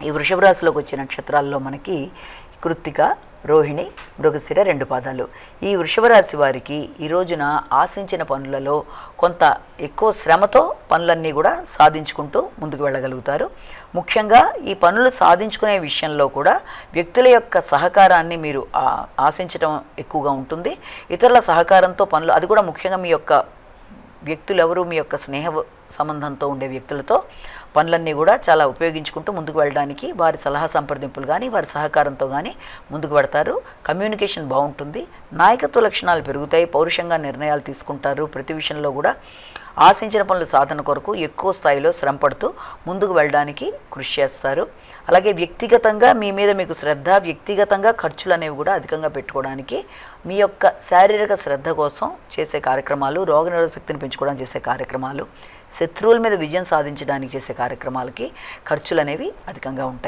ఈ వృషభ రాశిలోకి వచ్చే నక్షత్రాల్లో మనకి కృత్తిక, రోహిణి, మృగశిర 2 పాదాలు. ఈ వృషభ రాశి వారికి ఈ రోజున ఆశించిన పనులలో కొంత ఎక్కువ శ్రమతో పనులన్నీ కూడా సాధించుకుంటూ ముందుకు వెళ్ళగలుగుతారు. ముఖ్యంగా ఈ పనులు సాధించుకునే విషయంలో కూడా వ్యక్తుల యొక్క సహకారాన్ని మీరు ఆశించడం ఎక్కువగా ఉంటుంది. ఇతరుల సహకారంతో పనులు, అది కూడా ముఖ్యంగా మీ యొక్క వ్యక్తులు ఎవరు, మీ యొక్క స్నేహ సంబంధంతో ఉండే వ్యక్తులతో పనులన్నీ కూడా చాలా ఉపయోగించుకుంటూ ముందుకు వెళ్ళడానికి వారి సలహా సంప్రదింపులు కానీ వారి సహకారంతో కానీ ముందుకు పెడతారు. కమ్యూనికేషన్ బాగుంటుంది, నాయకత్వ లక్షణాలు పెరుగుతాయి, పౌరుషంగా నిర్ణయాలు తీసుకుంటారు. ప్రతి విషయంలో కూడా ఆశించిన పనుల సాధన కొరకు ఎక్కువ స్థాయిలో శ్రమపడుతూ ముందుకు వెళ్ళడానికి కృషి చేస్తారు. అలాగే వ్యక్తిగతంగా మీ మీద మీకు శ్రద్ధ, వ్యక్తిగతంగా ఖర్చులు అనేవి కూడా అధికంగా పెట్టుకోవడానికి, మీ యొక్క శారీరక శ్రద్ధ కోసం చేసే కార్యక్రమాలు, రోగనిరోధక శక్తిని పెంచుకోవడానికి చేసే కార్యక్రమాలు, శత్రువుల మీద విజయం సాధించడానికి చేసే కార్యక్రమాలకి ఖర్చులు అనేవి అధికంగా ఉంటాయి.